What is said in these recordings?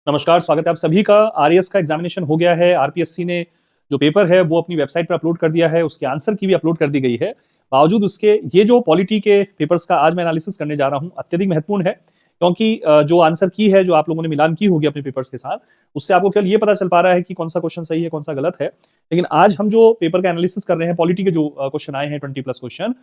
नमस्कार, स्वागत है आप सभी का। आरएएस का एग्जामिनेशन हो गया है। आरपीएससी ने जो पेपर है वो अपनी वेबसाइट पर अपलोड कर दिया है, उसके आंसर की भी अपलोड कर दी गई है। बावजूद उसके ये जो पॉलिटी के पेपर्स का आज मैं एनालिसिस करने जा रहा हूँ अत्यधिक महत्वपूर्ण है, क्योंकि जो आंसर की है, जो आप लोगों ने मिलान की होगी अपने पेपर्स के साथ, उससे आपको केवल ये पता चल पा रहा है कि कौन सा क्वेश्चन सही है, कौन सा गलत है। लेकिन आज हम जो पेपर का एनालिसिस कर रहे हैं, पॉलिटी के जो क्वेश्चन आए हैं 20+ क्वेश्चन,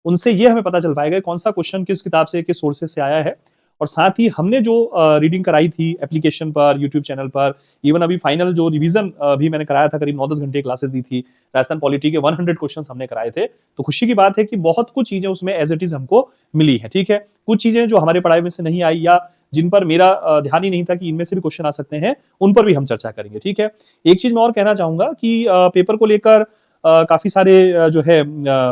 उनसे ये हमें पता चल पाएगा कौन सा क्वेश्चन किस किताब से, किस सोर्सेज से आया है। और साथ ही हमने जो रीडिंग कराई थी एप्लीकेशन पर, यूट्यूब चैनल पर, इवन अभी फाइनल जो रिवीजन भी मैंने कराया था, करीब 9-10 घंटे क्लासेस दी थी, राजस्थान पॉलिटी के 100 क्वेश्चंस हमने कराए थे। तो खुशी की बात है कि बहुत कुछ चीजें उसमें एज इट इज हमको मिली है। ठीक है, कुछ चीजें जो हमारे पढ़ाई में से नहीं आई या जिन पर मेरा ध्यान ही नहीं था कि इनमें से भी क्वेश्चन आ सकते हैं, उन पर भी हम चर्चा करेंगे। ठीक है, एक चीज मैं और कहना चाहूंगा कि पेपर को लेकर काफी सारे जो है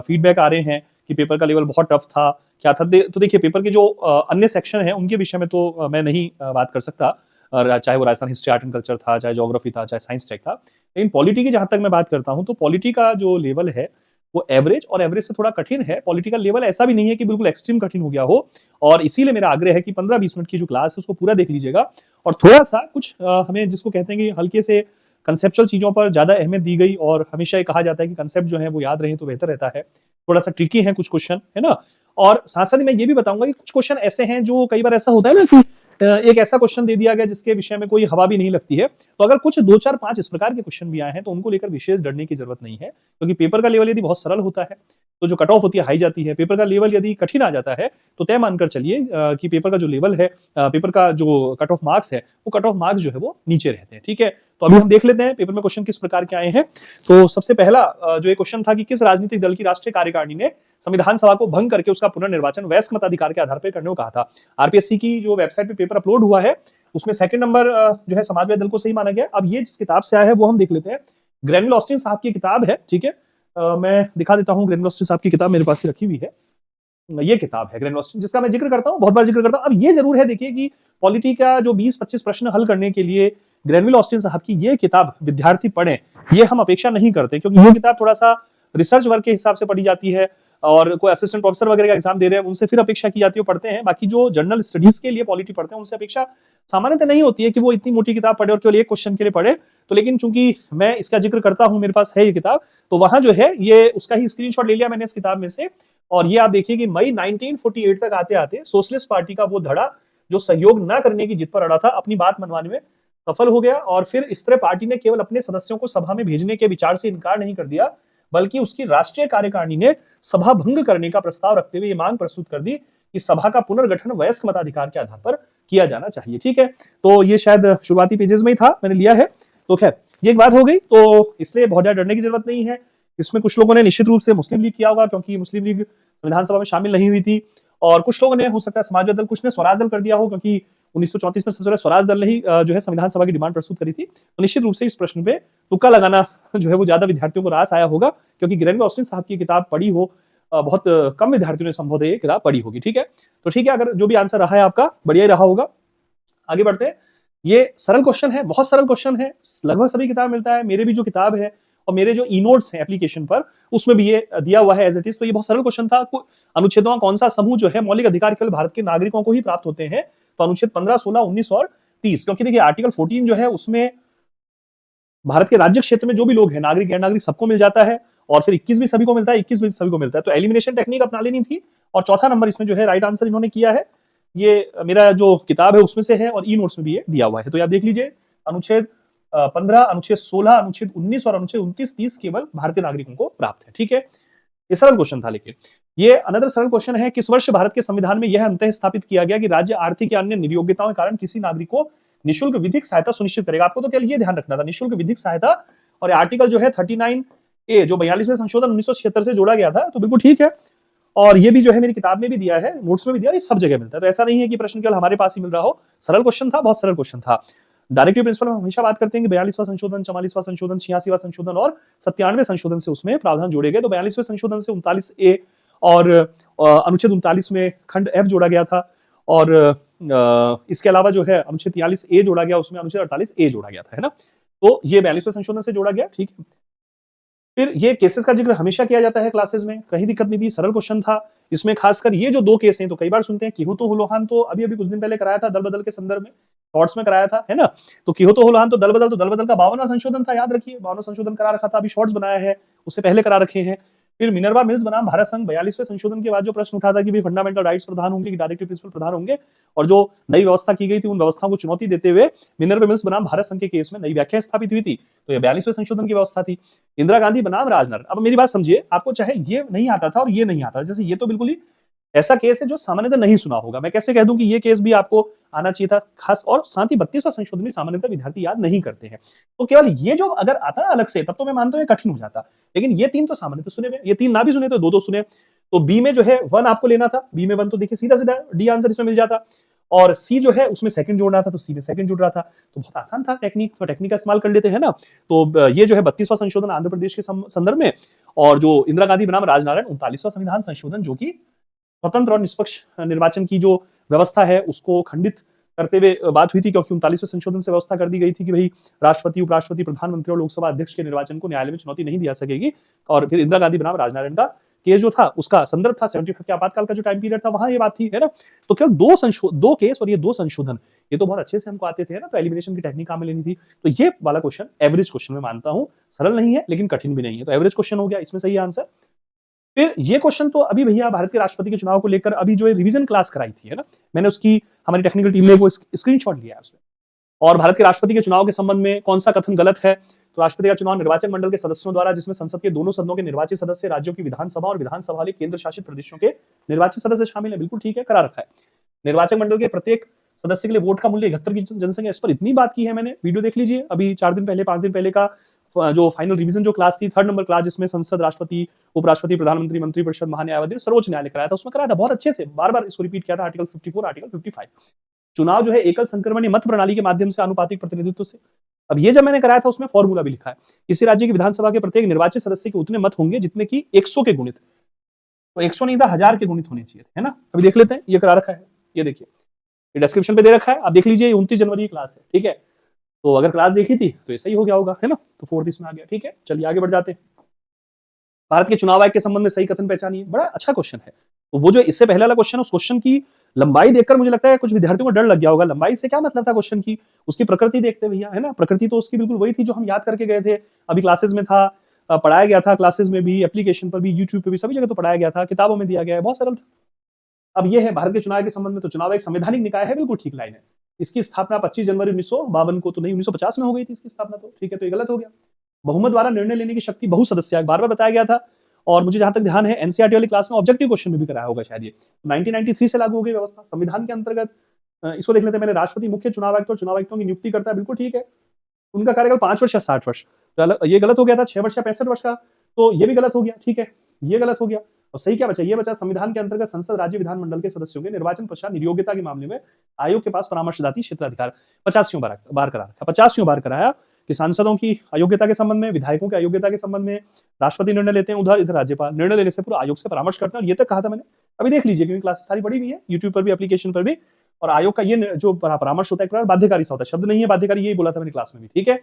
फीडबैक आ रहे हैं कि पेपर का लेवल बहुत टफ था, क्या था। तो देखिए, पेपर के जो अन्य सेक्शन हैं उनके विषय में तो मैं नहीं बात कर सकता, चाहे वो Rajasthan history, art and culture था, चाहे ज्योग्राफी था, चाहे साइंस टेक था। लेकिन पॉलिटी की जहां तक मैं बात करता हूं, तो पॉलिटी का जो लेवल है वो एवरेज और एवरेज से थोड़ा कठिन है। पॉलिटिकल लेवल ऐसा भी नहीं है कि बिल्कुल एक्सट्रीम कठिन हो गया हो। और इसीलिए मेरा आग्रह है कि 15-20 मिनट की जो क्लास है उसको पूरा देख लीजिएगा, और थोड़ा सा कुछ हमें जिसको कहते हैं कि हल्के से कंसेप्चुअल चीजों पर ज्यादा अहमियत दी गई। और हमेशा ये कहा जाता है कि कंसेप्ट जो है वो याद रहे तो बेहतर रहता है। थोड़ा सा ट्रिकी है कुछ क्वेश्चन, है ना। और साथ साथ मैं ये भी बताऊंगा कि कुछ क्वेश्चन ऐसे हैं जो कई बार ऐसा होता है ना कि एक ऐसा क्वेश्चन दे दिया गया जिसके विषय में कोई हवा भी नहीं लगती है। तो अगर कुछ 2 4 5 इस प्रकार के क्वेश्चन भी आए हैं तो उनको लेकर विशेष डरने की जरूरत नहीं है, क्योंकि पेपर का लेवल यदि बहुत सरल होता है तो जो कट ऑफ होती है हाई जाती है। पेपर का लेवल यदि कठिन आ जाता है तो तय मानकर चलिए कि पेपर का जो लेवल है, पेपर का जो कट ऑफ मार्क्स है, वो कट ऑफ मार्क्स जो है वो नीचे रहते हैं। ठीक है, तो अभी हम देख लेते हैं पेपर में क्वेश्चन किस प्रकार के आए हैं। तो सबसे पहला जो एक क्वेश्चन था कि किस राजनीतिक दल की राष्ट्रीय कार्यकारिणी ने संविधान सभा को भंग करके उसका पुनर्निर्वाचन वयस्क मताधिकार के आधार पर करने को कहा था। आरपीएससी की जो वेबसाइट पे पेपर अपलोड हुआ है उसमें सेकंड नंबर जो है समाजवादी दल को सही माना गया। अब ये जिस किताब से आया है वो हम देख लेते हैं। ग्रेनविल ऑस्टिन साहब की किताब है। ठीक है, मैं दिखा देता हूँ। ग्रेनविल ऑस्टिन साहब की किताब मेरे पास ही रखी हुई है। ये किताब है ग्रेनविल ऑस्टिन, जिसका मैं जिक्र करता हूँ, बहुत बार जिक्र करता हूँ। अब ये जरूर है, देखिए कि पॉलिटी का जो 20-25 प्रश्न हल करने के लिए ग्रेनविल ऑस्टिन साहब की ये किताब विद्यार्थी पढ़े, ये हम अपेक्षा नहीं करते, क्योंकि ये किताब थोड़ा सा रिसर्च वर्क के हिसाब से पढ़ी जाती है। और कोई असिस्टेंट प्रोफेसर वगैरह का एग्जाम दे रहे हैं उनसे फिर अपेक्षा की जाती है, वो पढ़ते हैं। बाकी जो जर्नल स्टडीज के लिए पॉलिटी पढ़ते हैं उनसे अपेक्षा सामान्यतः नहीं होती है कि वो इतनी मोटी किताब पढ़े और केवल एक क्वेश्चन के लिए पढ़े। तो लेकिन चूंकि मैं इसका जिक्र करता हूं, मेरे पास है ये किताब, तो वहां जो है ये उसका ही स्क्रीनशॉट ले लिया मैंने इस किताब में से। और ये आप देखिए कि मई 1948 तक आते आते सोशलिस्ट पार्टी का वो धड़ा जो सहयोग न करने की जिद पर अड़ा था, अपनी बात मनवाने में सफल हो गया। और फिर इस तरह पार्टी ने केवल अपने सदस्यों को सभा में भेजने के विचार से इनकार नहीं कर दिया, बल्कि उसकी राष्ट्रीय कार्यकारिणी ने सभा भंग करने का प्रस्ताव रखते हुए ये मांग प्रस्तुत कर दी कि सभा का पुनर्गठन वयस्क मताधिकार के आधार पर किया जाना चाहिए। ठीक है, तो ये शायद शुरुआती पेजेस में ही था, मैंने लिया है। तो खैर, ये एक बात हो गई, तो इसलिए बहुत ज्यादा डरने की जरूरत नहीं है। इसमें कुछ लोगों ने निश्चित रूप से मुस्लिम लीग किया होगा, क्योंकि मुस्लिम लीग संविधान सभा में शामिल नहीं हुई थी। और कुछ लोगों ने, हो सकता है समाजवादी दल, कुछ ने स्वराज दल कर दिया हो, क्योंकि 1934 में सबसे पहले स्वराज दल ने ही जो है संविधान सभा की डिमांड प्रस्तुत करी थी। तो निश्चित रूप से इस प्रश्न पे तुक्का लगाना जो है वो ज्यादा विद्यार्थियों को रास आया होगा, क्योंकि ग्रेनविल ऑस्टिन साहब की किताब पढ़ी हो बहुत कम विद्यार्थियों ने संभवतः ये किताब पढ़ी होगी। ठीक है, तो ठीक है, अगर जो भी आंसर रहा है आपका बढ़िया ही रहा होगा। आगे बढ़ते हैं। ये सरल क्वेश्चन है, बहुत सरल क्वेश्चन है, लगभग सभी किताब मिलता है। मेरे भी जो किताब है और मेरे जो ई नोट्स हैं एप्लीकेशन पर, उसमें भी ये दिया हुआ है एज इट इज। तो ये बहुत सरल क्वेश्चन था। अनुच्छेदों का कौन सा समूह जो है मौलिक अधिकार केवल भारत के नागरिकों को ही प्राप्त होते हैं? तो अनुच्छेद 15, 16, 19 और 30। क्योंकि देखिए आर्टिकल 14 जो है उसमें भारत के राज्य क्षेत्र में जो भी लोग हैं, नागरिक गैर नागरिक, सबको मिल जाता है। और फिर 21 भी सभी को मिलता है, 21 भी सभी को मिलता है। तो एलिमिनेशन टेक्निक अपना लेनी थी। और चौथा नंबर इसमें जो है राइट आंसर इन्होंने किया है। ये मेरा जो किताब है उसमें से है, और ई नोट्स में भी ये दिया हुआ है। तो आप देख लीजिए, अनुच्छेद 15, अनुच्छेद 16, अनुच्छेद 19 और अनुच्छेद 29, 30 केवल भारतीय नागरिकों को प्राप्त है। ठीक है, ये सरल क्वेश्चन था। लेकिन ये अनदर सरल क्वेश्चन है, किस वर्ष भारत के संविधान में यह अंतः स्थापित किया गया कि राज्य आर्थिक या अन्य नियोग्यताओं के कारण किसी नागरिक को निःशुल्क विधिक सहायता सुनिश्चित करेगा? आपको तो केवल ये ध्यान रखना था, निःशुल्क विधिक सहायता। और आर्टिकल जो है 39A, जो 42वें संशोधन 1976 से जोड़ा गया था, तो बिल्कुल ठीक है। और ये भी जो है मेरी किताब में भी दिया है, नोट्स में भी दिया है, ये सब जगह मिलता है। तो ऐसा नहीं है कि प्रश्न केवल हमारे पास ही मिल रहा हो। सरल क्वेश्चन था, बहुत सरल क्वेश्चन था। डायरेक्टिव प्रिंसिपल में हमेशा बात करते हैं कि 42वां संशोधन, 44वां संशोधन, 86वां संशोधन और 97वें संशोधन से उसमें प्रावधान जोड़े गए। तो 42वें संशोधन से 39A और अनुच्छेद 39 में खंड F जोड़ा गया था। और इसके अलावा जो है अनुच्छेद 43A जोड़ा गया, उसमें अनुच्छेद 48A जोड़ा गया था, है ना। तो ये 42वें संशोधन से जोड़ा गया। ठीक है, फिर ये केसेस का जिक्र हमेशा किया जाता है क्लासेस में, कहीं दिक्कत नहीं थी, सरल क्वेश्चन था। इसमें खासकर ये जो 2 केस हैं, तो कई बार सुनते हैं किहोतो हुलोहान तो अभी-अभी कुछ दिन पहले कराया था दल-बदल के संदर्भ में, शॉर्ट्स में कराया था, है ना? तो किहोतो हुलोहान तो दल-बदल का 52वां संशोधन था, याद रखिए 52वां संशोधन करा रखा था, अभी शॉर्ट्स बनाया है, उससे पहले करा रखे हैं। फिर मिनर्वा मिल्स बनाम भारत संघ 42वें संशोधन के बाद जो प्रश्न उठा था कि भाई फंडामेंटल राइट्स प्रधान होंगे कि डायरेक्टिव प्रिंसिपल प्रधान होंगे, और जो नई व्यवस्था की गई थी उन व्यवस्थाओं को चुनौती देते हुए मिनर्वा मिल्स बनाम भारत संघ के केस में नई व्याख्या स्थापित हुई थी, तो ये 42वें संशोधन की व्यवस्था थी। इंदिरा गांधी बनाम राजनर, अब मेरी बात समझिए, आपको चाहे ये नहीं आता था और ये नहीं आता, जैसे ये तो बिल्कुल ही ऐसा केस है जो सामान्यतः नहीं सुना होगा, मैं कैसे कह दूं कि ये केस भी आपको आना चाहिए था खास, और साथ ही 32वां संशोधन भी सामान्यतः विद्यार्थी याद नहीं करते हैं, तो केवल ये जो अगर आता ना अलग से, तब तो मैं मानता हूं कठिन हो जाता, लेकिन ये 3 तो सामान्यतः सुने हुए, ये 3 ना भी सुने तो 2-2 सुने। तो बी में जो है 1 आपको लेना था, बी में 1 तो देखिए सीधा सीधा डी आंसर इसमें मिल जाता, और सी जो है उसमें सेकंड जोड़ना था, तो सी में सेकंड जुड़ रहा था, तो बहुत आसान था, टेक्निक तो टेक्निक का इस्तेमाल कर लेते हैं ना। तो ये जो है 32वां संशोधन आंध्र प्रदेश के संदर्भ में, और जो इंदिरा गांधी बनाम राजनारायण 39वां संविधान संशोधन, जो कि स्वतंत्र और निष्पक्ष निर्वाचन की जो व्यवस्था है उसको खंडित करते हुए बात हुई थी, क्योंकि 39वें संशोधन से व्यवस्था कर दी गई थी कि भाई राष्ट्रपति, उपराष्ट्रपति, प्रधानमंत्री और लोकसभा अध्यक्ष के निर्वाचन को न्यायालय में चुनौती नहीं दिया सकेगी। और फिर इंदिरा गांधी बनाम राजनारायण का केस जो था उसका संदर्भ था 75 के आपातकाल का जो टाइम पीरियड था, वहां ये बात थी, है ना। तो केवल दो केस और ये 2 संशोधन, ये तो बहुत अच्छे से हमको आते थे ना, तो एलिमिनेशन की टेक्निक काम में लेनी थी। तो ये वाला क्वेश्चन एवरेज क्वेश्चन में मानता हूं, सरल नहीं है लेकिन कठिन भी नहीं है, तो एवरेज क्वेश्चन हो गया, इसमें सही आंसर। फिर ये क्वेश्चन तो अभी भैया भारत के राष्ट्रपति के चुनाव को लेकर अभी जो रिवीजन क्लास कराई थी, है ना, मैंने उसकी, हमारी टेक्निकल टीम ने वो स्क्रीनशॉट लिया है उसमें, और भारत के राष्ट्रपति के चुनाव के संबंध में कौन सा कथन गलत है। तो राष्ट्रपति का चुनाव निर्वाचन मंडल के सदस्यों द्वारा, जिसमें संसद के दोनों सदनों के निर्वाचित सदस्य, राज्यों की विधानसभा और विधानसभा वाले केंद्र शासित प्रदेशों के निर्वाचित सदस्य शामिल है, बिल्कुल ठीक है, करा रखा है। निर्वाचन मंडल के प्रत्येक सदस्य के लिए वोट का मूल्य 71 की जनसंख्या, इस पर इतनी बात की है मैंने, वीडियो देख लीजिए, अभी 4 दिन पहले 5 दिन पहले का जो फाइनल रिवीजन जो क्लास थी, 3rd नंबर क्लास, जिसमें संसद, राष्ट्रपति, उपराष्ट्रपति, प्रधानमंत्री, मंत्रिपरिषद, महान्यायवादी, सर्वोच्च न्यायालय कराया था, उसमें कराया था बहुत अच्छे से, बार बार इसको रिपीट किया था, आर्टिकल 54, आर्टिकल 55। चुनाव जो है एकल संक्रमणीय मत प्रणाली के माध्यम से आनुपातिक प्रतिनिधित्व से, अब ये जब मैंने कराया था उसमें फॉर्मूला भी लिखा है, किसी राज्य की विधानसभा के प्रत्येक निर्वाचित सदस्य के उतने मत होंगे जितने की 100 के गुणित, तो 100 नहीं था, 1000 के गुणित होने चाहिए, है ना। अभी देख लेते हैं, ये करा रखा है, ये देखिए, ये डिस्क्रिप्शन पे दे रखा है, आप देख लीजिए, 29 जनवरी की क्लास है, ठीक है। तो अगर क्लास देखी थी तो ये सही हो गया होगा, है ना। तो 4th इसमें आ गया, ठीक है। चलिए आगे बढ़ जाते हैं। भारत के चुनाव आयोग के संबंध में सही कथन पहचानिए, बड़ा अच्छा क्वेश्चन है। तो वो जो इससे पहले वाला क्वेश्चन, उस क्वेश्चन की लंबाई देखकर मुझे लगता है कुछ विद्यार्थियों को डर लग गया होगा। लंबाई से क्या मतलब था क्वेश्चन की, उसकी प्रकृति देखते भैया, है ना। प्रकृति तो उसकी बिल्कुल वही थी जो हम याद करके गए थे, अभी क्लासेस में था, पढ़ाया गया था, क्लासेस में भी, एप्लीकेशन पर भी, यूट्यूब पर भी, सभी जगह तो पढ़ाया गया था, किताबों में दिया गया है, बहुत सरल था। अब ये है भारत के चुनाव के संबंध में, तो चुनाव एक संवैधानिक निकाय है, बिल्कुल ठीक लाइन है। इसकी स्थापना 25 जनवरी 1952 को तो नहीं, 1950 में हो गई थी इसकी स्थापना, तो ठीक है, तो ये गलत हो गया। बहुमत द्वारा निर्णय लेने की शक्ति बहुसदस्यीय, बार बार बताया गया था, और मुझे जहां तक ध्यान है एनसीईआरटी वाली क्लास में ऑब्जेक्टिव क्वेश्चन में भी कराया होगा शायद। ये 1993 से लागू हो गई व्यवस्था संविधान के अंतर्गत। इसको देख लेते हैं पहले, राष्ट्रपति मुख्य चुनाव आयुक्त और चुनाव आयुक्तों की नियुक्ति करता है, बिल्कुल ठीक है। उनका कार्यकाल 5 वर्ष या 60 वर्ष, तो ये गलत हो गया था, 6 वर्ष या 65 वर्ष का, तो ये भी गलत हो गया, ठीक है, ये गलत हो गया। और सही क्या बचा, ये बचा, संविधान के अंतर्गत संसद, राज्य, विधानमंडल के सदस्यों के निर्वाचन पश्चात नियोग्यता के मामले में आयोग के पास परामर्शदाती क्षेत्राधिकार 50वीं बार करा रखा, 50वीं बार कराया कि सांसदों की अयोग्यता के संबंध में, विधायकों की अयोग्यता के संबंध में राष्ट्रपति निर्णय लेते हैं, उधर इधर राज्यपाल निर्णय लेने से पूरा आयोग से परामर्श करते हैं, और ये तक कहा था मैंने, अभी देख लीजिए क्योंकि क्लासेस सारी पढ़ी हुई है, यूट्यूब पर भी, एप्लीकेशन पर भी। और आयोग का ये जो परामर्श होता है बाध्यकारी सा होता है, शब्द नहीं है बाध्यकारी, यही बोला था मैंने क्लास में भी, ठीक है।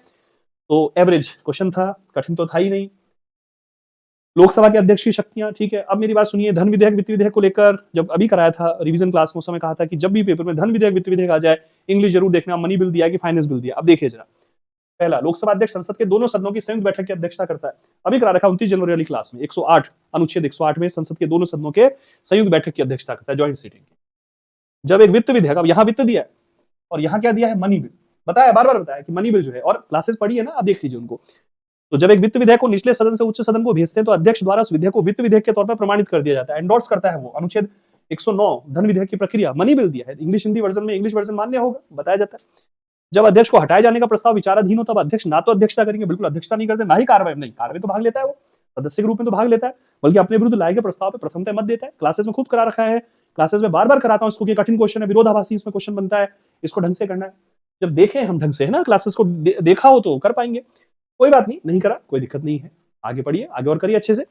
तो एवरेज क्वेश्चन था, कठिन तो था ही नहीं। लोकसभा के अध्यक्ष की शक्तियां, ठीक है। अब मेरी बात सुनिए, धन विधेयक, वित्त विधेयक को लेकर जब अभी कराया था रिवीजन क्लास में, उस समय कहा था कि जब भी पेपर में धन विधेयक, वित्त विधेयक आ जाए, इंग्लिश जरूर देखना, मनी बिल दिया कि फाइनेंस बिल दिया। अब देखिए जरा, पहला, लोकसभा अध्यक्ष संसद के दोनों सदनों की संयुक्त बैठक की अध्यक्षता करता है, अभी करा रखा 29 जनवरी वाली क्लास में, 108 अनुच्छेद 108 में संसद के दोनों सदनों के संयुक्त बैठक की अध्यक्षता करता है, ज्वाइंट सीटिंग की। जब एक वित्त विधेयक, अब यहाँ वित्त दिया है और यहाँ क्या दिया है, मनी बिल, बताया, बार बार बताया कि मनी बिल जो है, और क्लासेस पढ़ी है ना, आप देख लीजिए उनको। तो जब एक वित्त विधेयक को निचले सदन से उच्च सदन को भेजते हैं, तो अध्यक्ष द्वारा उस विधेयक को वित्त विधेयक के तौर पर प्रमाणित कर दिया जाता है, एंडोर्स करता है वो, अनुच्छेद 109 धन विधेयक की प्रक्रिया। मनी बिल दिया है, इंग्लिश हिंदी वर्जन में, इंग्लिश वर्जन मान्य होगा, बताया जाता है। जब अध्यक्ष को हटाए जाने का प्रस्ताव विचाराधीन हो, तब अध्यक्ष ना तो अध्यक्षता करेंगे, बिल्कुल अध्यक्षता नहीं करते, ना ही कार्रवाई, नहीं कार्रवाई तो भाग लेता है वो, सदस्य के रूप में तो भाग लेता है, बल्कि अपने विरुद्ध लाए गए प्रस्ताव पर प्रथमतः मत देता है। क्लासेस में खूब करा रखा है, क्लासेस में बार बार कराता हूं इसको, कठिन क्वेश्चन है, विरोधाभासी इसमें क्वेश्चन बनता है, इसको ढंग से करना है। जब देखें हम ढंग से, है ना, क्लासेस को देखा हो तो कर पाएंगे, कोई बात नहीं, नहीं करा कोई दिक्कत नहीं है, आगे पढ़िए, आगे और करिए अच्छे से।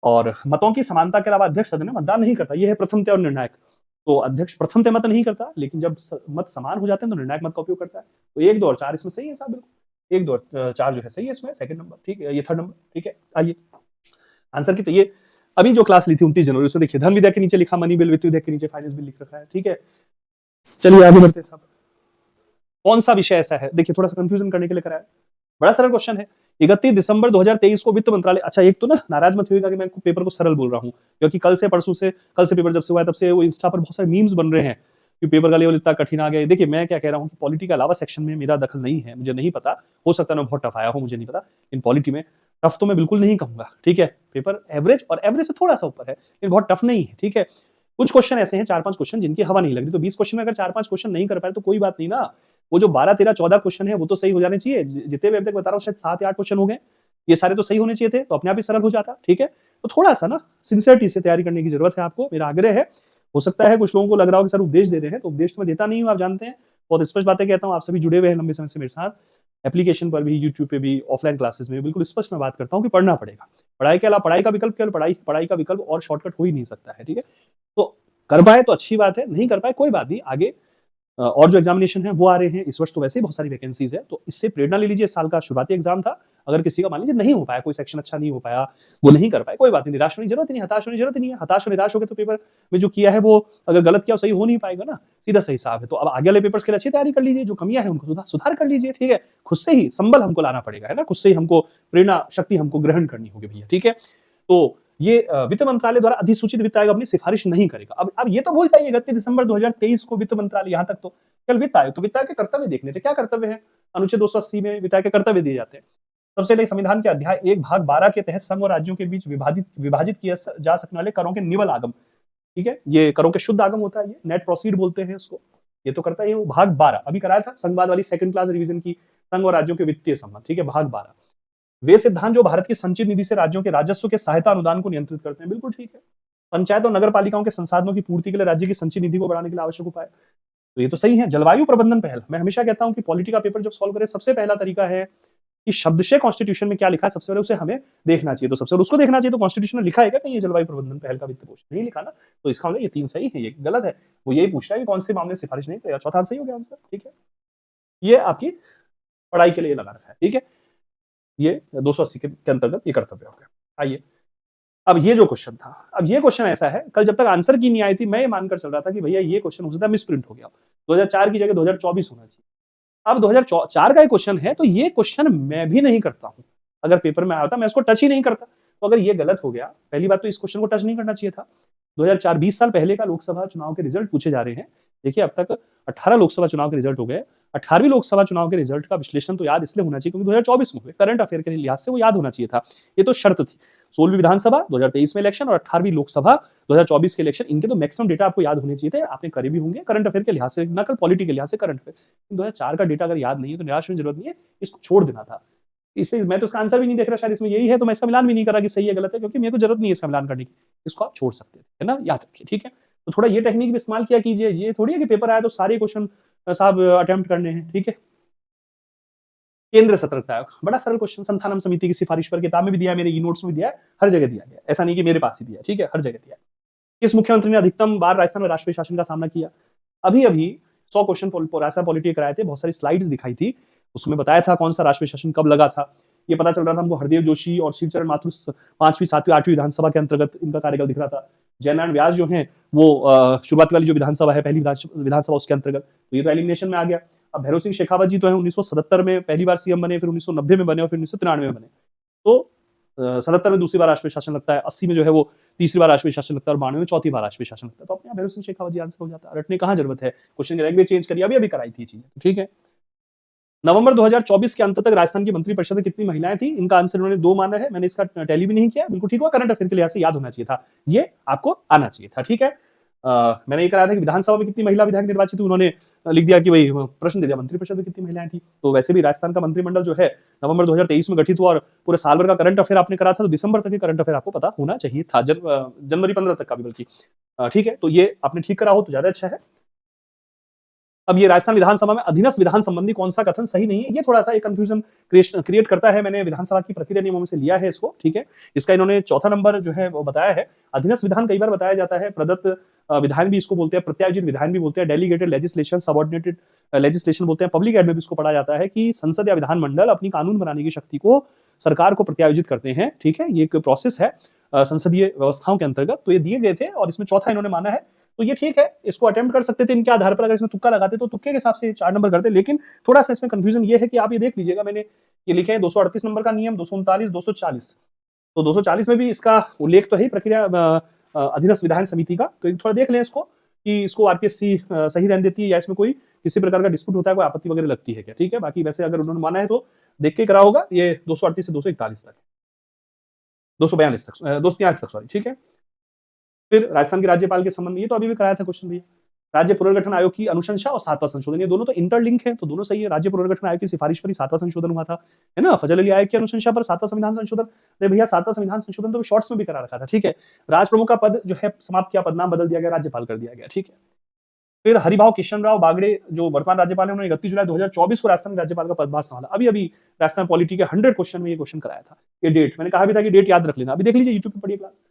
और मतों की समानता के अलावा अध्यक्ष सदन में मतदान नहीं करता, यह है प्रथमतः और निर्णायक। तो अध्यक्ष प्रथमतः मत नहीं करता, लेकिन जब मत समान हो जाते हैं तो निर्णायक मत का उपयोग करता है। तो 1, 2 और 4 इसमें सही है साहब, बिल्कुल। 1 2 4 जो है सही है इसमें, सेकंड नंबर ठीक है, ये थर्ड नंबर ठीक है। आइए आंसर की, तो ये अभी जो क्लास ली थी 29 जनवरी, उसमें देखिए धन विद्या के नीचे लिखा मनी बिल, वित्त विद्या के नीचे फाइनेंस बिल लिख रखा है ठीक है। चलिए आगे बढ़ते हैं साहब। कौन सा विषय ऐसा है, देखिए थोड़ा सा कंफ्यूजन करने के लिए कराया, बड़ा सरल क्वेश्चन है। 31 दिसंबर 2023 को वित्त मंत्रालय, अच्छा एक तो ना नाराज मत होइएगा कि मैं पेपर को सरल बोल रहा हूं, क्योंकि कल से परसों से, कल से पेपर जब से हुआ है तब से वो इंस्टा पर बहुत सारे मीम्स बन रहे हैं कि पेपर का लेवल इतना कठिन आ गया। देखिए मैं क्या कह रहा हूं कि पॉलिटी के अलावा सेक्शन में मेरा दखल नहीं है, मुझे नहीं पता, हो सकता है ना बहुत टफ आया हो, मुझे नहीं पता। इन पॉलिटी में टफ तो मैं बिल्कुल नहीं कहूंगा ठीक है, पेपर एवरेज और एवरेज से थोड़ा सा ऊपर है, लेकिन बहुत टफ नहीं है ठीक है। कुछ क्वेश्चन ऐसे हैं 4-5 क्वेश्चन जिनकी हवा नहीं लग रही, तो 20 क्वेश्चन में अगर 4-5 क्वेश्चन नहीं कर पाए तो कोई बात नहीं ना, वो जो 12 13 14 क्वेश्चन है वो तो सही हो जाने चाहिए। जितने भी अब तक बता रहा हूँ शायद 7 या 8 क्वेश्चन हो गए, ये सारे तो सही होने चाहिए थे, तो अपने आप ही सरल हो जाता ठीक है। तो थोड़ा सा ना सिंसियरिटी से तैयारी करने की जरूरत है आपको, मेरा आग्रह है। हो सकता है कुछ लोगों को लग रहा हो कि सर उपदेश दे रहे हैं, तो उपदेश तो मैं देता नहीं हूं, आप जानते हैं, बहुत स्पष्ट बातें कहता हूं, आप सभी जुड़े हुए हैं लंबे समय से मेरे साथ, एप्लीकेशन पर भी, यूट्यूब पे भी, ऑफलाइन क्लासेस में बिल्कुल स्पष्ट मैं बात करता हूं कि पढ़ना पड़ेगा। पढ़ाई के अलावा, पढ़ाई का विकल्प केवल पढ़ाई, पढ़ाई का विकल्प और शॉर्टकट हो ही नहीं सकता है ठीक है। तो कर पाए तो अच्छी बात है, नहीं कर पाए कोई बात नहीं, आगे और जो एग्जामिनेशन है वो आ रहे हैं इस वर्ष, तो वैसे ही बहुत सारी वैकेंसीज है, तो इससे प्रेरणा ले लीजिए। इस साल का शुरुआती एग्जाम था, अगर किसी का मान लीजिए नहीं हो पाया, कोई सेक्शन अच्छा नहीं हो पाया, वो नहीं कर पाए, कोई बात नहीं, निराश होने की जरूरत नहीं, हताश होने की जरूरत नहीं है। हताश और निराश हो गए तो पेपर में जो किया है वो अगर गलत किया सही हो नहीं पाएगा ना, सीधा सही हिसाब है। तो अब आगे वाले पेपर्स के लिए अच्छी तैयारी कर लीजिए, जो कमियां हैं उनको सुधार कर लीजिए ठीक है। खुद से ही संबल हमको लाना पड़ेगा है ना, खुद से ही हमको प्रेरणा शक्ति हमको ग्रहण करनी होगी भैया ठीक है। तो ये वित्त मंत्रालय द्वारा अधिसूचित वित्त आयोग अपनी सिफारिश नहीं करेगा। अब ये तो भूल जाइए 31 दिसंबर 2023 को वित्त मंत्रालय, यहां तक तो कल वित्त आयोग, तो वित्त आयोग के कर्तव्य देखने थे, क्या कर्तव्य है अनुच्छेद 280 में वित्त आयोग के कर्तव्य दिए जाते हैं। सबसे पहले संविधान के अध्याय 1 भाग 12 के तहत संघ और राज्यों के बीच विभाजित किया जा सकने वाले करों के निवल आगम ठीक है, ये करों के शुद्ध आगम होता है, ये नेट प्रोसीड बोलते हैं इसको, ये तो करता है वो भाग 12 अभी कराया था संघवाद वाली सेकंड क्लास रिवीजन की, संघ और राज्यों के वित्तीय संबंध ठीक है, भाग 12। वे सिद्धांत जो भारत की संचित निधि से राज्यों के राजस्व के सहायता अनुदान को नियंत्रित करते हैं, बिल्कुल ठीक है। पंचायत और नगर पालिकाओं के संसाधनों की पूर्ति के लिए राज्य की संचित निधि को बढ़ाने के लिए आवश्यक उपाय, तो ये तो सही है। जलवायु प्रबंधन पहल, मैं हमेशा कहता हूं कि पॉलिटी का पेपर जब सॉल्व करें सबसे पहला तरीका है कि शब्दशः कॉन्स्टिट्यूशन में क्या लिखा है सबसे पहले उसे हमें देखना चाहिए, तो सबसे पहले उसको देखना चाहिए, तो कॉन्स्टिट्यूशन में लिखा है क्या कहीं ये जलवायु प्रबंधन पहल का वित्त पोषण, नहीं लिखा ना, तो इसका मतलब ये 3 सही है, ये गलत है। वो यही पूछ रहा है कि कौन से मामले सिफारिश नहीं करेगा, चौथा सही हो गया आंसर ठीक है। ये आपकी पढ़ाई के लिए लगा रखा है ठीक है, ये 280 के अंतर्गत ये कर्तव्य हो गया। आइए अब ये जो क्वेश्चन था, अब ये क्वेश्चन ऐसा है, कल जब तक आंसर की नहीं आई थी मैं ये मानकर चल रहा था कि भैया ये क्वेश्चन हो सकता है मिसप्रिंट हो गया, 2004 की जगह 2024 होना चाहिए। अब 2004 का क्वेश्चन है, तो ये क्वेश्चन मैं भी नहीं करता हूं, अगर पेपर में आया होता मैं इसको टच ही नहीं करता। तो अगर ये गलत हो गया, पहली बात तो इस क्वेश्चन को टच नहीं करना चाहिए था। 2004 20 साल पहले का लोकसभा चुनाव के रिजल्ट पूछे जा रहे हैं। देखिए अब तक 18 लोकसभा चुनाव के रिजल्ट हो गए, 18वीं लोकसभा चुनाव के रिजल्ट का विश्लेषण तो याद इसलिए होना चाहिए क्योंकि 2024 में हुए, करंट अफेयर के लिहाज से वो याद होना चाहिए था, ये तो शर्त थी। 16वीं विधानसभा 2023 में इलेक्शन और 18वीं लोकसभा 2024 के इलेक्शन, इनके तो मैक्सिमम डेटा आपको याद होने चाहिए थे, आपने करे भी होंगे करंट अफेयर के लिहाज से, ना कल पॉलिटी के लिहाज से करंट अफेयर। 2004 का डेटा अगर याद नहीं है तो निराश होने की जरूरत नहीं है, इसको छोड़ देना था। इसलिए मैं तो इसका आंसर भी नहीं देख रहा, शायद इसमें यही है, तो मैं इसका मिलान भी नहीं कर रहा कि सही है गलत है, क्योंकि मेरे को जरूरत नहीं है इसका मिलान करने की, इसको आप छोड़ सकते थे है ना, याद रखिए ठीक है। तो थोड़ा ये टेक्निक भी इस्तेमाल किया कीजिए, ये थोड़ी है कि पेपर आया तो सारे क्वेश्चन साहब अटेम्प्ट करने हैं ठीक है। केंद्र सतर्कता आयोग, बड़ा सरल क्वेश्चन, संथानम समिति की सिफारिश पर, किताब में भी दिया है, मेरे ई नोट्स में भी दिया है, हर जगह दिया गया, ऐसा नहीं कि मेरे पास ही दिया ठीक है, हर जगह दिया है। किस मुख्यमंत्री ने अधिकतम बार राजस्थान में राष्ट्रीय शासन का सामना किया? अभी अभी 100 क्वेश्चन राजस्थान पॉलिटी कराए थे, बहुत सारी स्लाइड्स दिखाई थी, उसमें बताया था कौन सा राष्ट्रीय शासन कब लगा था, ये पता चल रहा था हमको। हरदेव जोशी और शिवचरण माथुर 5वीं 7वीं 8वीं विधानसभा के अंतर्गत इनका कार्यकाल दिख रहा था। जयनारायण व्यास जो है वो शुरुआती वाली जो विधानसभा है, पहली विधानसभा, उसके अंतर्गत, तो ये तो एलिमिनेशन में आ गया। अब भैरव सिंह शेखावत जी तो है 1977 में पहली बार सीएम बने, फिर 1990 में बने और फिर 1993 में बने, तो 77 में दूसरी बार राष्ट्रीय शासन लगता है, 80 में जो है वो तीसरी बार राष्ट्रीय शासन लगता है और 92 में चौथी बार राष्ट्रीय शासन लगता है, तो अपने भैरव सिंह शेखावत जी आंसर हो जाता है, रटने कहाँ जरूरत है, क्वेश्चन की रैंक भी चेंज करिए, अभी अभी कराई थी चीजें ठीक है। नवंबर 2024 के अंत तक राजस्थान की मंत्रिपरिषद में कितनी महिलाएं थी? इनका आंसर इन्होंने 2 माना है, मैंने इसका टैली भी नहीं किया, बिल्कुल ठीक हुआ, करंट अफेयर के लिहाज से याद होना चाहिए था, ये आपको आना चाहिए था ठीक है। मैंने ये कराया था कि विधानसभा में कितनी महिला विधायक निर्वाचित हुई, उन्होंने लिख दिया कि भाई प्रश्न दे दिया मंत्रिपरिषद में कितनी महिलाएं थी। तो वैसे भी राजस्थान का मंत्रिमंडल जो है नवंबर 2023 में गठित हुआ और पूरे साल भर का करंट अफेयर आपने करा था, तो दिसंबर तक करंट अफेयर आपको पता होना चाहिए था, जनवरी 15 तक का भी बल्कि ठीक है। तो ये आपने ठीक करा हो तो ज्यादा अच्छा है। अब ये राजस्थान विधानसभा में अधीनस्थ विधान संबंधी कौन सा कथन सही नहीं है, ये थोड़ा सा एक कंफ्यूजन क्रिएट करता है। मैंने विधानसभा की प्रक्रिया नियमों में से लिया है इसको, ठीक है। इसका इन्होंने चौथा नंबर जो है वो बताया है। अधीनस्थ विधान कई बार बताया जाता है, प्रदत्त विधान भी इसको बोलते हैं, प्रत्यायोजित विधान भी बोलते हैं, डेलीगेटेड लेजिस्लेशन, सबऑर्डिनेटेड लेजिस्लेशन बोलते हैं। पब्लिक एड में भी इसको पढ़ा जाता है कि संसद या विधानमंडल अपनी कानून बनाने की शक्ति को सरकार को प्रत्यायोजित करते हैं, ठीक है। ये एक प्रोसेस है संसदीय व्यवस्थाओं के अंतर्गत, तो ये दिए गए थे और इसमें चौथा इन्होंने माना है, तो ये ठीक है। इसको अटेम्प्ट कर सकते थे इनके आधार पर, अगर इसमें तुक्का लगाते तो तुक्के के हिसाब से 4 नंबर करते। लेकिन थोड़ा सा इसमें कंफ्यूजन ये है कि आप ये देख लीजिएगा, मैंने ये लिखे हैं 238 नंबर का नियम, 239, 240, तो 240 में भी इसका उल्लेख तो है प्रक्रिया अधीनस्थ विधान समिति का। तो थोड़ा देख लें इसको कि इसको आरपीएससी सही रहने देती है या इसमें कोई किसी प्रकार का डिस्प्यूट होता है, कोई आपत्ति वगैरह लगती है क्या, ठीक है। बाकी वैसे अगर उन्होंने माना है तो देख के करा होगा। ये 238 से 241 तक, 242 तक, 243 तक, सॉरी, ठीक है। फिर राजस्थान के राज्यपाल के संबंध में, ये तो अभी भी कराया था क्वेश्चन भैया। राज्य पुनर्गठन आयोग की अनुशंसा और 7वां संशोधन, ये दोनों तो इंटरलिंक है, तो दोनों सही है। राज्य पुनर्गठन आयोग की सिफारिश पर ही 7वां संशोधन हुआ था, है ना। फजल अली आयोग की अनुशंसा पर 7वां संविधान संशोधन। अरे भैया 7वां संविधान संशोधन तो शॉर्ट्स में भी करा रखा था, ठीक है। राज प्रमुख का पद जो है समाप्त किया, पदनाम बदल दिया गया, राज्यपाल कर दिया गया, ठीक है। फिर हरिभाव किशन राव बागड़े जो वर्तमान राज्यपाल है, उन्होंने 31 जुलाई 2024 को राजस्थान के राज्यपाल का पदभार संभाला। अभी अभी राजस्थान पॉलिटी के 100 क्वेश्चन में ये क्वेश्चन कराया था। ये डेट मैंने कहा भी था कि डेट याद रख लेना, अभी देख लीजिए यूट्यूब पे पढ़िए क्लास,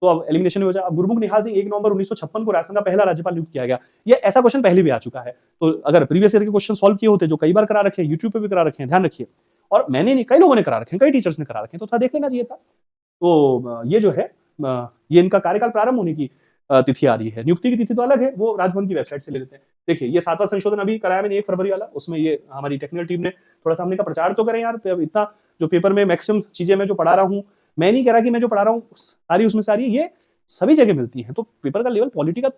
तो अब एलिमिनेशन हो जाए। अब गुरमुख निहाल सिंह 1 नवंबर 1956 को राजस्थान का पहला राज्यपाल नियुक्त किया गया। ये ऐसा क्वेश्चन पहले भी आ चुका है, तो अगर प्रीवियस ईयर के क्वेश्चन सॉल्व किए होते, जो कई बार करा रखे हैं, यूट्यूब पे भी करा रखे हैं, ध्यान रखिए। और मैंने नहीं, कई लोगों ने करा रखे हैं, कई टीचर्स ने करा रखे हैं, तो थोड़ा देख लेना चाहिए था। तो ये जो है ये इनका कार्यकाल प्रारंभ होने की तिथि आ रही है। नियुक्ति की तिथि तो अलग है, वो राजभवन की वेबसाइट से ले लेते हैं। देखिए ये 7वां संशोधन अभी कराया मैंने 1 फरवरी वाला, उसमें ये हमारी टेक्निकल टीम ने थोड़ा सा हमने का प्रचार तो करें यार, इतना जो पेपर में मैक्सिमम चीजें मैं जो पढ़ा रहा हूँ, मैं नहीं कह रहा कि मैं जो पढ़ा रहा हूँ सारी उसमें सारी ये सभी जगह मिलती है। तो पेपर का लेवल पॉलिटी का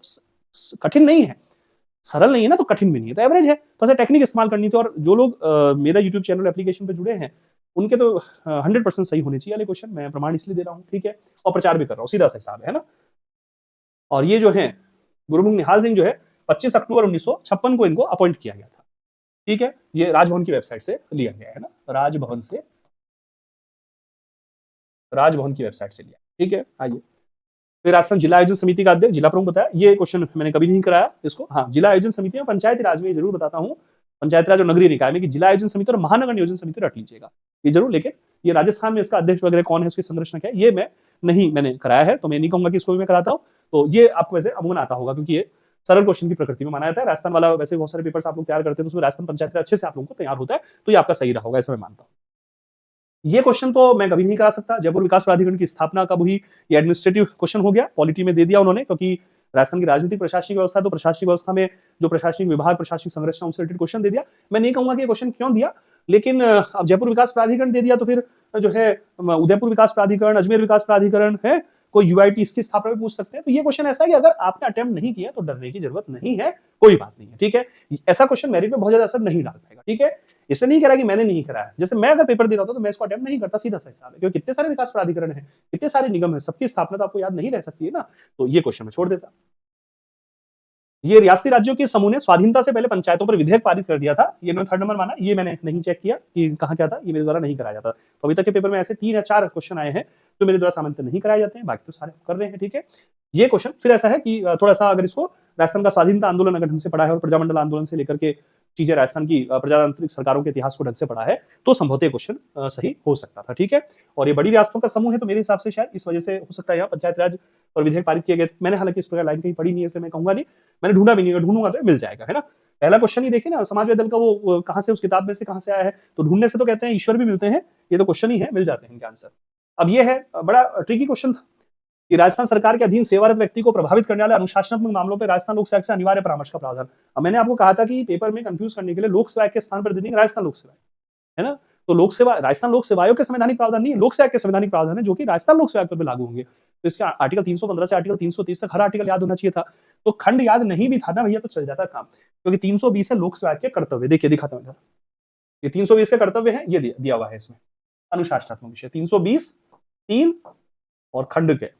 कठिन नहीं है, सरल नहीं है ना, तो कठिन भी नहीं है, तो एवरेज है। तो ऐसा टेक्निक इस्तेमाल करनी थी। और जो लोग मेरा यूट्यूब चैनल एप्लीकेशन पे जुड़े हैं, उनके तो 100% सही होने चाहिए वाले क्वेश्चन, मैं प्रमाण इसलिए दे रहा हूँ, ठीक है। और प्रचार भी कर रहा हूँ, सीधा सा हिसाब है ना। और ये जो है गुरमुख निहाल सिंह जो है 25 अक्टूबर 1956 को इनको अपॉइंट किया गया था, ठीक है। ये राजभवन की वेबसाइट से लिया गया है ना, राजभवन की वेबसाइट से लिया, ठीक है। आइए फिर राजस्थान जिला आयोजन समिति का अध्यक्ष, जिला प्रमुख बताया। ये क्वेश्चन मैंने कभी नहीं कराया इसको, हाँ। जिला आयोजन समिति में पंचायती राज में जरूर बताता हूँ, पंचायती राज और नगरीय निकाय में कि जिला आयोजन समिति और महानगर नियोजन समिति रट लीजिएगा ये जरूर। लेकिन ये राजस्थान में इसका अध्यक्ष वगैरह कौन है, उसकी संरचना क्या है, ये मैंने कराया है, तो मैं नहीं कहूंगा कि इसको भी मैं कराता हूँ। तो ये आपको वैसे अमूमन आता होगा, क्योंकि ये सरल क्वेश्चन की प्रकृति में माना जाता है। राजस्थान वाला वैसे बहुत सारे पेपर्स आप लोग तैयार करते हैं, तो उसमें राजस्थान पंचायत अच्छे से आप लोगों को तैयार होता है, तो ये आपका सही रहा होगा, ऐसा मैं मानता हूँ। ये क्वेश्चन तो मैं कभी नहीं करा सकता। जयपुर विकास प्राधिकरण की स्थापना कब हुई, ये एडमिनिस्ट्रेटिव क्वेश्चन हो गया, पॉलिटी में दे दिया उन्होंने, क्योंकि राजस्थान की राजनीतिक प्रशासनिक व्यवस्था, तो प्रशासनिक व्यवस्था में जो प्रशासनिक विभाग, प्रशासनिक संरचना, उनसे रिलेटेड क्वेश्चन दे दिया। मैं नहीं कहूंगा कि ये क्वेश्चन क्यों दिया, लेकिन अब जयपुर विकास प्राधिकरण दे दिया, तो फिर जो है उदयपुर विकास प्राधिकरण, अजमेर विकास प्राधिकरण है, कोई यूआईटी, इसकी स्थापना भी पूछ सकते हैं। तो ये क्वेश्चन ऐसा है कि अगर आपने अटेम्प्ट नहीं किया तो डरने की जरूरत नहीं है, कोई बात नहीं है, ठीक है। ऐसा क्वेश्चन मेरिट पे बहुत ज्यादा असर नहीं डाल पाएगा, ठीक है। इसलिए नहीं कह रहा कि मैंने नहीं कराया, जैसे मैं अगर पेपर दे रहा होता तो मैं इसको अटेम्प्ट नहीं करता, सीधा सा हिसाब है, क्योंकि कितने सारे विकास प्राधिकरण है, कितने सारे निगम है, सबकी स्थापना तो आपको याद नहीं रह सकती है ना। तो ये क्वेश्चन मैं छोड़ देता। ये रियासती राज्यों के समूह ने स्वाधीनता से पहले पंचायतों पर विधेयक पारित कर दिया था, ये मैंने 3rd नंबर माना। ये मैंने नहीं चेक किया कि कहाँ क्या था, ये मेरे द्वारा नहीं कराया जाता। तो अभी तक के पेपर में ऐसे 3 या 4 क्वेश्चन आए हैं जो मेरे द्वारा सामान्यतः नहीं कराए जाते हैं, बाकी तो सारे कर रहे हैं, ठीक है। ये क्वेश्चन फिर ऐसा है कि थोड़ा सा अगर इसको राजस्थान का स्वाधीनता आंदोलन अगर ढंग से पढ़ा है और प्रजामंडल आंदोलन से लेकर के चीजें राजस्थान की प्रजातांत्रिक सरकारों के इतिहास को ढंग से पढ़ा है, तो संभवतः क्वेश्चन सही हो सकता था, ठीक है। और ये बड़ी रियासतों का समूह है, तो मेरे हिसाब से शायद इस वजह से हो सकता है यहाँ पंचायत राज और विधेयक पारित किए गए थे। मैंने हालांकि इस प्रकार लाइन कहीं पढ़ी नहीं है, इसलिए मैं कहूंगा नहीं, मैंने ढूंढा भी नहीं, अगर ढूंढूंगा तो मिल जाएगा, है ना। पहला क्वेश्चन ही देखिए ना, समाजवादी दल का वो कहाँ से, उस किताब में से कहाँ से आया है, तो ढूंढने से तो कहते हैं ईश्वर भी मिलते हैं, ये तो क्वेश्चन ही है, मिल जाते हैं इनके आंसर। अब ये है बड़ा ट्रिकी क्वेश्चन था कि राजस्थान सरकार के अधीन सेवारत व्यक्ति को प्रभावित करने वाले अनुशासनात्मक मामलों पर राजस्थान लोक सेवा से अनिवार्य परामर्श का प्रावधान। अब मैंने आपको कहा था कि पेपर में कंफ्यूज करने के लिए लोक सेवा के स्थान पर दे देंगे राजस्थान लोक सेवा, है ना। तो लोक सेवा, राजस्थान लोक सेवाओं के संवैधानिक प्रावधान नहीं, लोक सेवा के संवैधानिक प्रावधान है, जो कि राजस्थान लोक सेवा पर लागू होंगे। तो इसका आर्टिकल 315 से आर्टिकल 330 तक हर आर्टिकल याद होना चाहिए था। तो खंड याद नहीं भी था ना भैया, तो चल जाता काम, क्योंकि 320 है लोक सेवा के कर्तव्य। देखिए दिखाता हूं इधर, ये 320 के कर्तव्य है, ये दिया हुआ है इसमें, अनुशासनात्मक विषय 320 3 और खंड के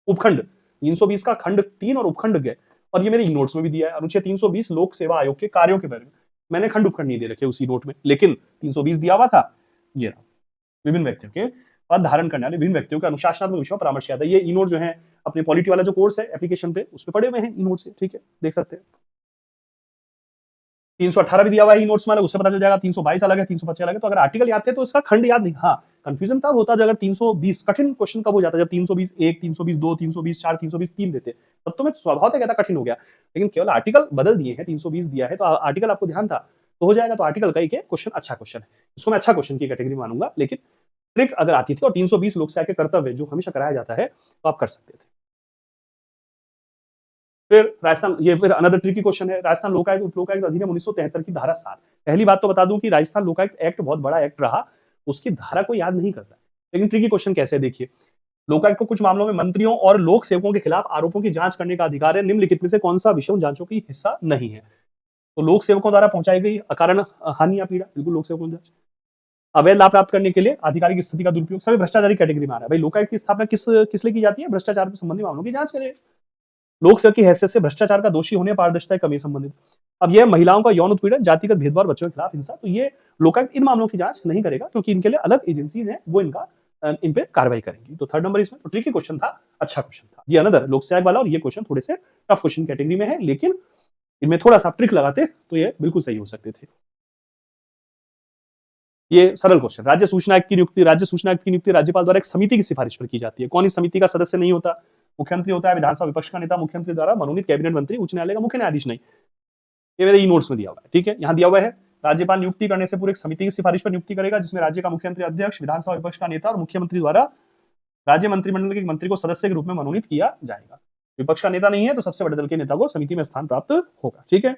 उपखंड, 320 का खंड 3 और उपखंड गए। और ये मेरे नोट्स में भी दिया है, अनुच्छेद 320 लोक सेवा आयोग के कार्यों के बारे में। मैंने खंड उपखंड नहीं दे रखे उसी नोट में, लेकिन 320 दिया हुआ था। ये रहा, विभिन्न व्यक्तियों के पद धारण करने वाले विभिन्न व्यक्तियों के अनुशासनात्मक विषयों परामर्श किया था। ये ई नोट जो है अपने पॉलिटी वाला जो कोर्स है एप्लीकेशन पे, उस पर पढ़े हुए हैं ई नोट से, ठीक है, देख सकते हैं। 318 भी दिया हुआ है नोट्स में अलग, उससे पता चल जाएगा 322 अलग है, 325 अलग है। तो अगर आर्टिकल याद थे तो इसका खंड याद नहीं। हाँ, कंफ्यूजन तब होता जब अगर 320 कठिन क्वेश्चन कब हो जाता, जब 320 1, 320 2, 320 4, 320 3 देते, तब तो मैं स्वभाव से कहता कठिन हो गया। लेकिन केवल आर्टिकल बदल दिए हैं, 320 दिया है तो आर्टिकल आपको ध्यान था तो हो जाएगा। तो आर्टिकल का ही क्वेश्चन अच्छा क्वेश्चन है, इसको मैं अच्छा क्वेश्चन की कैटेगरी मानूंगा। लेकिन ट्रिक अगर आती थी और 320 लोकसेवा के कर्तव्य जो हमेशा कराया जाता है तो आप कर सकते थे। फिर राजस्थान, ये फिर अनदर ट्रिकी क्वेश्चन है, राजस्थान लोकायुक्त उपलोकायुक्त अधिनियम 1973 की धारा 7। पहली बात तो बता दूं कि राजस्थान लोकायुक्त एक्ट बहुत बड़ा एक्ट रहा, उसकी धारा को याद नहीं करता। लेकिन ट्रिकी क्वेश्चन कैसे है देखिए, लोकायुक्त को कुछ मामलों में मंत्रियों और लोक सेवकों के खिलाफ आरोपों की जांच करने का अधिकार है, निम्नलिखित में से कौन सा विषय उन जांचों की हिस्सा नहीं है? तो लोक सेवकों द्वारा पहुंचाई गई अकारण हानि या पीड़ा, बिल्कुल लोक सेवकों जांच। अवैध लाभ प्राप्त करने के लिए आधिकारिक स्थिति का दुरुपयोग, सभी भ्रष्टाचारी कैटेगरी में आ रहा है भाई। लोकायुक्त की स्थापना किस लिए की जाती है? भ्रष्टाचार संबंधी मामलों की जांच करें। लोक सेवक की हैसियत से भ्रष्टाचार का दोषी होने, पारदर्शिता कमी संबंधित। अब यह महिलाओं का यौन उत्पीड़न, जातिगत भेदभाव, बच्चों के खिलाफ हिंसा, तो ये लोकायुक्त इन मामलों की जांच नहीं करेगा क्योंकि इनके लिए अलग एजेंसीज हैं, वो इन पे कार्रवाई करेंगी। तो थर्ड नंबर इसमें तो ट्रिकी क्वेश्चन था, अच्छा क्वेश्चन था ये अनदर लोक सेवक वाला, और ये क्वेश्चन थोड़े से टफ क्वेश्चन कैटेगरी में है, लेकिन इनमें थोड़ा सा ट्रिक लगाते तो ये बिल्कुल सही हो सकते थे। ये सरल क्वेश्चन, राज्य सूचना आयुक्त की नियुक्ति, राज्य सूचना आयुक्त की नियुक्ति राज्यपाल द्वारा एक समिति की सिफारिश पर की जाती है। कौन इस समिति का सदस्य नहीं होता? मुख्यमंत्री होता है, विधानसभा विपक्ष का नेता, मुख्यमंत्री द्वारा मनोनीत कैबिनेट मंत्री, उच्च न्यायालय का मुख्य न्यायाधीश नहीं। ये मेरे ई नोट्स में दिया हुआ है, ठीक है, यहाँ दिया हुआ है राज्यपाल नियुक्ति करने से पूर्व एक समिति की सिफारिश पर नियुक्ति करेगा जिसमें राज्य का मुख्यमंत्री अध्यक्ष, विधानसभा विपक्ष का नेता और मुख्यमंत्री द्वारा राज्य मंत्रिमंडल के मंत्री को सदस्य के रूप में मनोनीत किया जाएगा। विपक्ष का नेता नहीं है तो सबसे बड़े दल के नेता को समिति में स्थान प्राप्त होगा, ठीक है।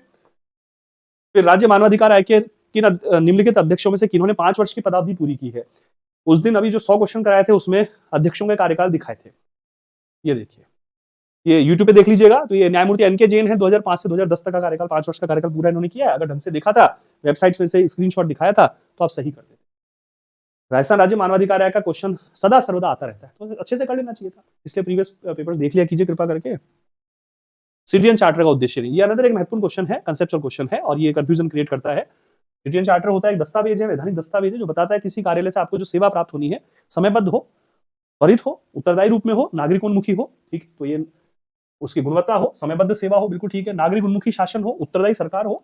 फिर राज्य मानवाधिकार आयोग के किन निम्नलिखित अध्यक्षों में से किन्होंने 5 वर्ष की पदावधि पूरी की है? उस दिन अभी जो 100 क्वेश्चन कराए थे उसमें अध्यक्षों के कार्यकाल दिखाए थे, ये देखिए, ये यूट्यूब पे देख लीजिएगा। तो ये न्यायमूर्ति एनके जैन है, 2005 से 2010 तक का कार्यकाल, 5 वर्ष का कार्यकाल पूरा इन्होंने किया है। अगर ढंग से देखा था, वेबसाइट में से स्क्रीनशॉट दिखाया था तो आप सही कर देते। राजस्थान राज्य मानवाधिकार आयोग का क्वेश्चन सदा सर्वदा आता रहता है, तो अच्छे से कर लेना चाहिए था, इसलिए प्रीवियस पेपर्स देख लिया कीजिए कृपा करके। सिटीजन चार्टर का उद्देश्य नहीं, ये अनदर एक महत्वपूर्ण क्वेश्चन है, कंसेप्चुअल क्वेश्चन है और ये कंफ्यूजन क्रिएट करता है। सिटीजन चार्टर होता है एक दस्तावेज है, वैधानिक दस्तावेज है जो बताता है किसी कार्यालय से आपको जो सेवा प्राप्त होनी है, समयबद्ध हो, त्वरित हो, उत्तरदायी रूप में हो, नागरिक उन्मुखी हो, ठीक, तो ये उसकी गुणवत्ता हो, समयबद्ध सेवा हो, बिल्कुल ठीक है, नागरिक उन्मुखी शासन हो, उत्तरदायी सरकार हो,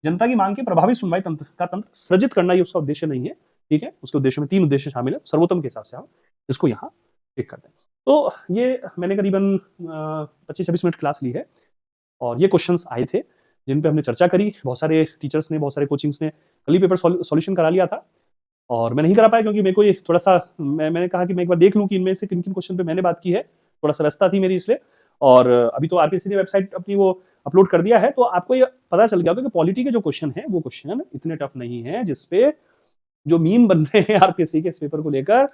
जनता की मांग की प्रभावी सुनवाई तंत्र सृजित करना ये उसका उद्देश्य नहीं है, ठीक है। उसके उद्देश्य में 3 उद्देश्य शामिल है, सर्वोत्तम के हिसाब से हम इसको यहाँ टिक करते हैं। तो ये मैंने करीबन 25-26 मिनट क्लास ली है और ये क्वेश्चंस आए थे जिन पे हमने चर्चा करी। बहुत सारे टीचर्स ने, बहुत सारे कोचिंग्स ने कल ही पेपर सॉल्यूशन करा लिया था और मैं नहीं करा पाया क्योंकि मेरे को ये थोड़ा सा मैंने कहा कि मैं एक बार देख लूं कि इनमें से किन किन क्वेश्चन पे मैंने बात की है, थोड़ा सा व्यस्तता थी मेरी इसलिए। और अभी तो आरपीएससी ने वेबसाइट अपनी वो अपलोड कर दिया है, तो आपको ये पता चल गया होगा कि पॉलिटी के जो क्वेश्चन है वो क्वेश्चन इतने टफ नहीं है, जिसपे जो मीम बन रहे हैं आरपीएससी के इस पेपर को लेकर,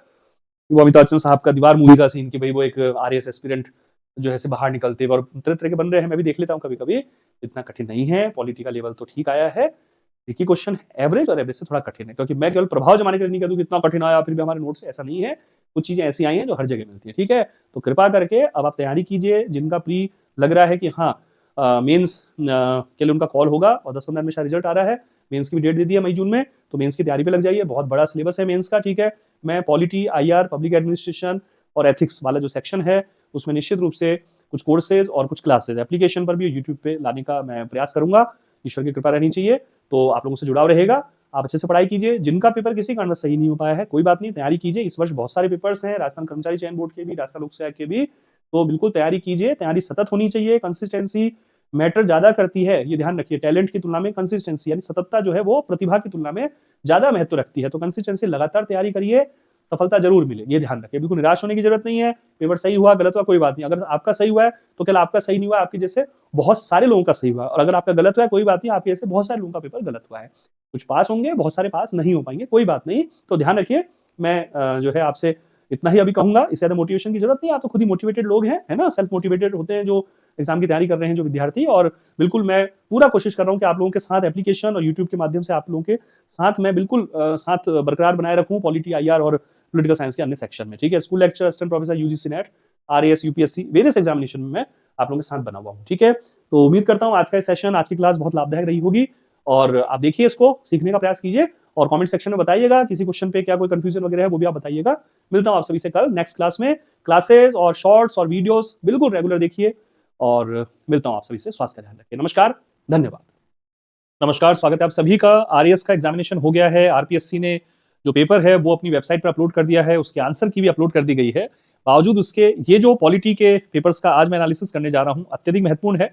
वो अमिताभ बच्चन साहब का दीवार मूवी का सीन कि भाई वो एक आरएएस एस्पिरेंट जो है से बाहर निकलते और तरह तरह के बन रहे हैं, मैं भी देख लेता हूँ कभी कभी। इतना कठिन नहीं है, पॉलिटी का लेवल तो ठीक आया है, देखिए क्वेश्चन एवरेज और एवरेज से थोड़ा कठिन है, क्योंकि मैं केवल प्रभाव जमाने के लिए नहीं कहता कितना कठिन आया फिर भी हमारे नोट से, ऐसा नहीं है। कुछ चीजें ऐसी आई हैं जो हर जगह मिलती है, ठीक है। तो कृपा करके अब आप तैयारी कीजिए, जिनका प्री लग रहा है कि हाँ मेंस के लिए उनका कॉल होगा और 10-15 में शायद रिजल्ट आ रहा है, मेंस की भी डेट दे दी है मई जून में, तो मेंस की तैयारी पे लग जाइए। बहुत बड़ा सिलेबस है मेंस का, ठीक है। मैं पॉलिटी, आईआर, पब्लिक एडमिनिस्ट्रेशन और एथिक्स वाला जो सेक्शन है उसमें निश्चित रूप से कुछ कोर्सेज और कुछ क्लासेज एप्लीकेशन पर भी यूट्यूब पे लाने का मैं प्रयास करूंगा, ईश्वर की कृपा रहनी चाहिए। तो आप लोगों से जुड़ाव रहेगा, आप अच्छे से पढ़ाई कीजिए। जिनका पेपर किसी कारण सही नहीं हो पाया है कोई बात नहीं, तैयारी कीजिए। इस वर्ष बहुत सारे पेपर्स हैं, राजस्थान कर्मचारी चयन बोर्ड के भी, राजस्थान लोक सेवा के भी, तो बिल्कुल तैयारी कीजिए। तैयारी सतत होनी चाहिए, कंसिस्टेंसी मैटर ज्यादा करती है, ये ध्यान रखिए। टैलेंट की तुलना में कंसिस्टेंसी यानी सततता जो है वो प्रतिभा की तुलना में ज्यादा महत्व रखती है, तो कंसिस्टेंसी लगातार तैयारी करिए, सफलता जरूर मिले, ये ध्यान रखिए। बिल्कुल निराश होने की जरूरत नहीं है, पेपर सही हुआ गलत हुआ कोई बात नहीं। अगर आपका सही हुआ है तो क्या आपका सही नहीं हुआ, आपके जैसे बहुत सारे लोगों का सही हुआ, और अगर आपका गलत हुआ है कोई बात नहीं, आपके जैसे बहुत सारे लोगों का पेपर गलत हुआ है। कुछ पास होंगे, बहुत सारे पास नहीं हो पाएंगे, कोई बात नहीं। तो ध्यान रखिए, मैं जो है आपसे इतना ही अभी कहूंगा, इससे ज्यादा मोटिवेशन की जरूरत नहीं है। आप तो खुद ही मोटिवेटेड लोग हैं, है ना, सेल्फ मोटिवेटेड होते हैं जो एग्जाम की तैयारी कर रहे हैं जो विद्यार्थी। और बिल्कुल मैं पूरा कोशिश कर रहा हूं कि आप लोगों के साथ एप्लीकेशन और यूट्यूब के माध्यम से आप लोगों के साथ मैं बिल्कुल साथ बरकरार बनाए रखूं पॉलिटी, आईआर और पॉलिटिकल साइंस के अन्य सेक्शन में, ठीक है। School lecture, assistant professor, UGC net, RAS, UPSC, various examination में मैं आप लोगों के साथ बना हुआ हूँ, ठीक है। तो उम्मीद करता हूँ आज का सेशन, आज की क्लास बहुत लाभदायक रही होगी और आप देखिए, इसको सीखने का प्रयास कीजिए और कमेंट सेक्शन में बताइएगा किसी क्वेश्चन पे क्या कोई कंफ्यूजन वगैरह है वो भी आप बताइएगा। मिलता हूं आप सभी से कल नेक्स्ट क्लास में। क्लासेस और शॉर्ट्स और वीडियोस बिल्कुल रेगुलर देखिए और मिलता हूं आप सभी से। स्वास्थ्य का ध्यान रखिए। नमस्कार, धन्यवाद। नमस्कार, स्वागत है आप सभी का। आरएएस का एग्जामिनेशन हो गया है। आरपीएससी ने जो पेपर है वो अपनी वेबसाइट पर अपलोड कर दिया है, उसके आंसर की भी अपलोड कर दी गई है। बावजूद उसके ये जो पॉलिटी के पेपर्स का आज मैं एनालिसिस करने जा रहा हूं अत्यधिक महत्वपूर्ण है,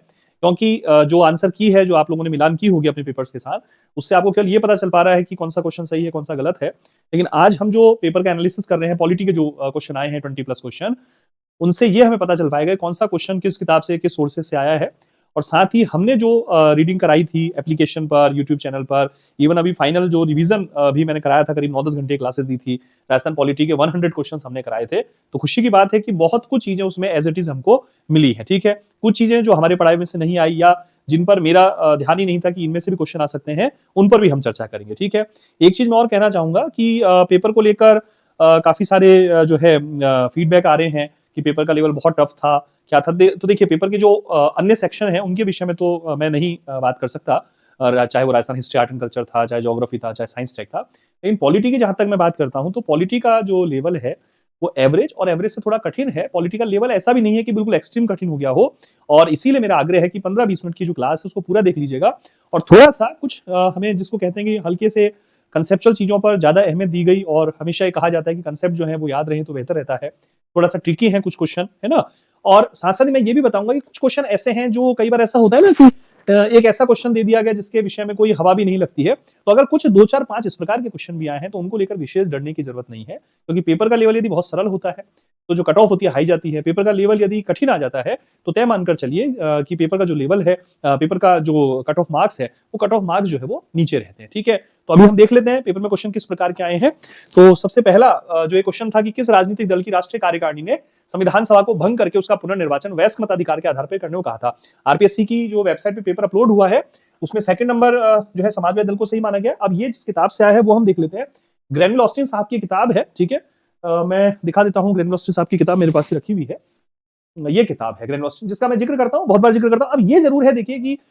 क्योंकि जो आंसर की है, जो आप लोगों ने मिलान की होगी अपने पेपर्स के साथ, उससे आपको केवल ये पता चल पा रहा है कि कौन सा क्वेश्चन सही है, कौन सा गलत है। लेकिन आज हम जो पेपर का एनालिसिस कर रहे हैं, पॉलिटी के जो क्वेश्चन आए हैं 20+ क्वेश्चन, उनसे ये हमें पता चल पाएगा कौन सा क्वेश्चन किस किताब से, किस सोर्सेज से आया है। और साथ ही हमने जो रीडिंग कराई थी एप्लीकेशन पर, यूट्यूब चैनल पर, इवन अभी फाइनल जो रिवीजन भी मैंने कराया था, करीब 9-10 घंटे क्लासेस दी थी, राजस्थान पॉलिटी के 100 क्वेश्चंस हमने कराए थे। तो खुशी की बात है कि बहुत कुछ चीजें उसमें एज इट इज हमको मिली है। ठीक है, कुछ चीजें जो हमारे पढ़ाई में से नहीं आई या जिन पर मेरा ध्यान ही नहीं था कि इनमें से भी क्वेश्चन आ सकते हैं, उन पर भी हम चर्चा करेंगे। ठीक है, एक चीज मैं और कहना चाहूंगा कि पेपर को लेकर काफी सारे जो है फीडबैक आ रहे हैं कि पेपर का लेवल बहुत टफ था, क्या था। तो देखिए, पेपर के जो अन्य सेक्शन हैं उनके विषय में तो मैं नहीं बात कर सकता, चाहे वो Rajasthan history, art and culture था, चाहे ज्योग्राफी था, चाहे साइंस टेक था। लेकिन पॉलिटी की जहां तक मैं बात करता हूं, तो पॉलिटी का जो लेवल है वो एवरेज और एवरेज से थोड़ा कठिन है। पॉलिटिकल लेवल ऐसा भी नहीं है कि बिल्कुल एक्सट्रीम कठिन हो गया हो, और इसीलिए मेरा आग्रह है कि 15-20 मिनट की जो क्लास है उसको पूरा देख लीजिएगा, और थोड़ा सा कुछ हमें जिसको कहते हैं कि हल्के से कंसेप्चुअल चीजों पर ज्यादा अहमियत दी गई। और हमेशा ये कहा जाता है कि कंसेप्ट जो है वो याद रहे तो बेहतर रहता है। थोड़ा सा ट्रिकी है कुछ क्वेश्चन, है ना। और साथ साथ मैं ये भी बताऊंगा कि कुछ क्वेश्चन ऐसे हैं जो कई बार ऐसा होता है ना कि एक ऐसा क्वेश्चन दे दिया गया जिसके विषय में कोई हवा भी नहीं लगती है। तो अगर कुछ 2-4-5 इस प्रकार के क्वेश्चन भी आए हैं तो उनको लेकर विशेष डरने की जरूरत नहीं है, क्योंकि पेपर का लेवल यदि बहुत सरल होता है तो जो कट ऑफ होती है हाई जाती है। पेपर का लेवल यदि कठिन आ जाता है तो तय मानकर चलिए कि पेपर का जो लेवल है, पेपर का जो कट ऑफ मार्क्स है, वो कट ऑफ मार्क्स जो है वो नीचे रहते हैं। ठीक है, तो अभी हम देख लेते हैं पेपर में क्वेश्चन किस प्रकार के आए हैं। तो सबसे पहला जो एक क्वेश्चन था कि किस राजनीतिक दल की राष्ट्रीय कार्यकारिणी ने संविधान सभा को भंग करके उसका पुनर्निर्वाचन वयस्क मताधिकार के आधार पर करने को कहा था। आरपीएससी की जो वेबसाइट पे पेपर अपलोड हुआ है उसमें सेकंड नंबर जो है समाजवादी दल को सही माना गया। अब ये जिस किताब से आया है वो हम देख लेते हैं। ग्रेनविल ऑस्टिन साहब की किताब है। ठीक है, मैं दिखा देता हूँ। ग्रेनविल ऑस्टिन साहब की किताब मेरे पास ही रखी हुई है। ये किताब है ग्रेनविल ऑस्टिन, जिसका मैं जिक्र करता हूँ, बहुत बार जिक्र करता हूँ। अब ये जरूर है, देखिए कि